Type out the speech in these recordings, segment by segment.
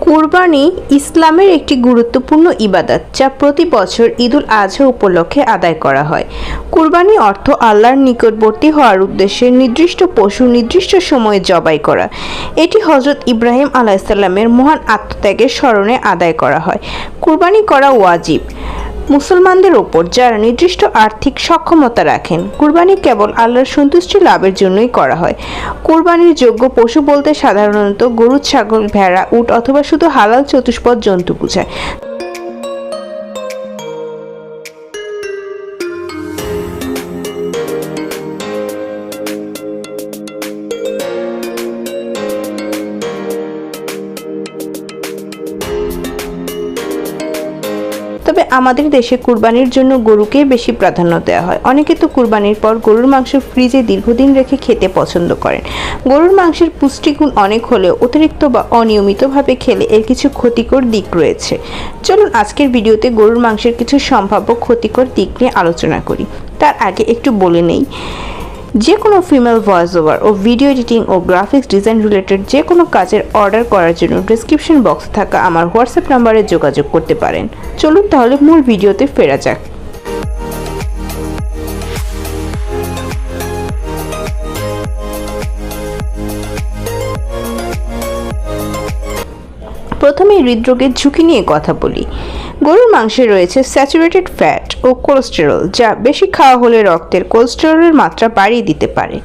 কুরবানি ইসলামের একটি গুরুত্বপূর্ণ ইবাদত যা প্রতি বছর ঈদুল আজহা উপলক্ষে আদায় করা হয়। কুরবানি অর্থ আল্লাহর নিকটবর্তী হওয়ার উদ্দেশ্যে নির্দিষ্ট পশু নির্দিষ্ট সময়ে জবাই করা। এটি হযরত ইব্রাহিম আলাইহিসসালামের মহান আত্মত্যাগের স্মরণে আদায় করা হয়। কুরবানি করা ওয়াজিব মুসলমানদের ওপর যারা নির্দিষ্ট আর্থিক সক্ষমতা রাখেন। কুরবানি কেবল আল্লাহর সন্তুষ্টি লাভের জন্যই করা হয়। কুরবানির যোগ্য পশু বলতে সাধারণত গরু, ছাগল, ভেড়া, উট অথবা শুধু হালাল চতুষ্পদ জন্তু বোঝায়। তবে আমাদের দেশে কুরবানির জন্য গরুকেই বেশি প্রাধান্য দেওয়া হয়। অনেকে তো কুরবানির পর গরুর মাংস ফ্রিজে দীর্ঘদিন রেখে খেতে পছন্দ করেন। গরুর মাংসের পুষ্টিগুণ অনেক হলেও অতিরিক্ত বা অনিয়মিতভাবে খেলে এর কিছু ক্ষতিকর দিক রয়েছে। চলুন আজকের ভিডিওতে গরুর মাংসের কিছু সম্ভাব্য ক্ষতিকর দিক নিয়ে আলোচনা করি। তার আগে একটু বলে নেই, যে কোনো ফিমেল ভয়েস ওভার ও ভিডিও এডিটিং ও গ্রাফিক্স ডিজাইন রিলেটেড যে কোনো কাজের অর্ডার করার জন্য ডেসক্রিপশন বক্সে থাকা আমার হোয়াটসঅ্যাপ নাম্বারে যোগাযোগ করতে পারেন। চলুন তাহলে মূল ভিডিওতে ফেরা যাক। প্রথমে হৃদরোগের ঝুঁকি নিয়ে কথা বলি। গরুর মাংসে রয়েছে স্যাচুরেটেড ফ্যাট ও কোলেস্টেরল, যা বেশি খাওয়া হলে রক্তের কোলেস্টেরলের মাত্রা বাড়িয়ে দিতে পারে।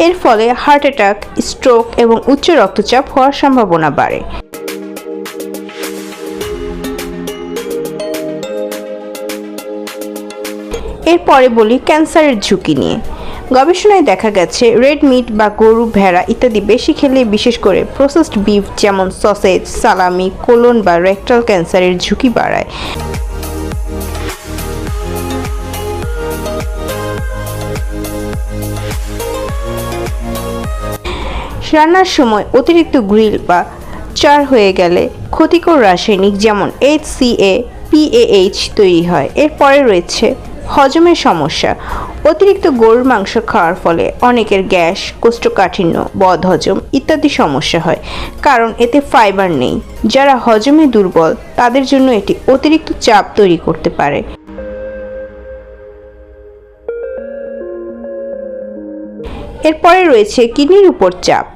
এর ফলে হার্ট অ্যাটাক, স্ট্রোক এবং উচ্চ রক্তচাপ হওয়ার সম্ভাবনা বাড়ে। এরপরে বলি ক্যান্সারের ঝুঁকি নিয়ে। গবেষণায় দেখা গেছে রেড মিট বা গরু, ভেড়া ইত্যাদি বেশি খেলে, বিশেষ করে প্রসেসড বিফ যেমন সসেজ, সালামি, কোলন বা রেকটাল ক্যান্সারের ঝুঁকি বাড়ায়। রান্নার সময় অতিরিক্ত গ্রিল বা চার হয়ে গেলে ক্ষতিকর রাসায়নিক যেমন HCA, PAH তৈরি হয়। এরপরে রয়েছে হজমের সমস্যা। অতিরিক্ত গরুর মাংস খাওয়ার ফলে অনেকের গ্যাস, কোষ্ঠকাঠিন্য, বদহজম ইত্যাদি সমস্যা হয়, কারণ এতে ফাইবার নেই। যারা হজমে দুর্বল তাদের জন্য এটি অতিরিক্ত চাপ তৈরি করতে পারে। এরপরে রয়েছে কিডনির উপর চাপ।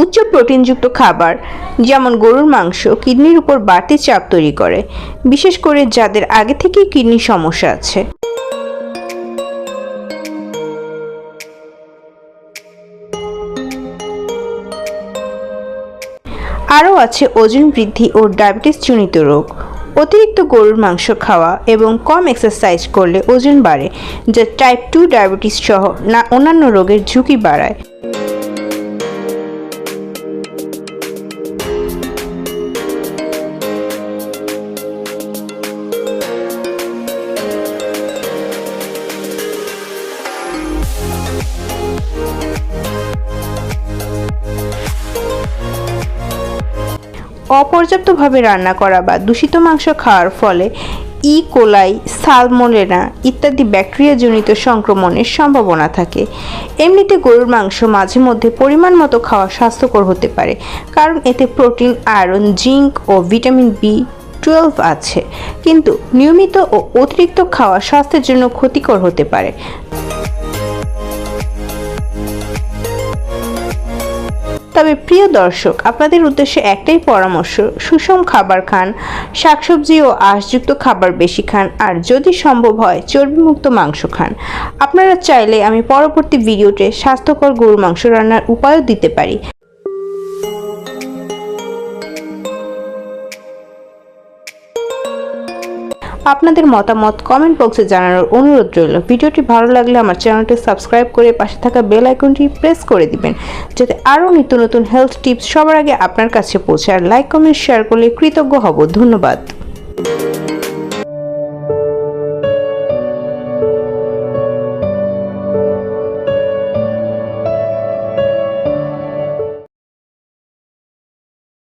উচ্চ প্রোটিনযুক্ত খাবার যেমন গরুর মাংস কিডনির উপর বাড়তি চাপ তৈরি করে, বিশেষ করে যাদের আগে থেকেই কিডনির সমস্যা আছে। আরও আছে ওজন বৃদ্ধি ও ডায়াবেটিস জনিত রোগ। অতিরিক্ত গরুর মাংস খাওয়া এবং কম এক্সারসাইজ করলে ওজন বাড়ে, যা টাইপ 2 ডায়াবেটিস সহ অন্যান্য রোগের ঝুঁকি বাড়ায়। অপর্যাপ্তভাবে রান্না করা বা দূষিত মাংস খাওয়ার ফলে কোলাই, সালমোনেলা ইত্যাদি ব্যাকটেরিয়াজনিত সংক্রমণের সম্ভাবনা থাকে। এমনিতে গরুর মাংস মাঝে মধ্যে পরিমাণ মতো খাওয়া স্বাস্থ্যকর হতে পারে, কারণ এতে প্রোটিন, আয়রন, জিঙ্ক ও ভিটামিন B12 আছে, কিন্তু নিয়মিত ও অতিরিক্ত খাওয়া স্বাস্থ্যের জন্য ক্ষতিকর হতে পারে। তবে প্রিয় দর্শক, আপনাদের উদ্দেশ্যে একটাই পরামর্শ, সুষম খাবার খান, শাকসবজি ও আঁশযুক্ত খাবার বেশি খান, আর যদি সম্ভব হয় চর্বিমুক্ত মাংস খান। আপনারা চাইলে আমি পরবর্তী ভিডিওতে স্বাস্থ্যকর গরুর মাংস রান্নার উপায়ও দিতে পারি। আপনাদের মতামত কমেন্ট বক্সে জানানোর অনুরোধ রইল। ভিডিওটি ভালো লাগলে আমার চ্যানেলটি সাবস্ক্রাইব করে পাশে থাকা বেল আইকনটি প্রেস করে দিবেন, যাতে আরও নিত্য নতুন হেলথ টিপস সবার আগে আপনার কাছে পৌঁছায়। লাইক, কমেন্ট, শেয়ার করলে কৃতজ্ঞ হব। ধন্যবাদ।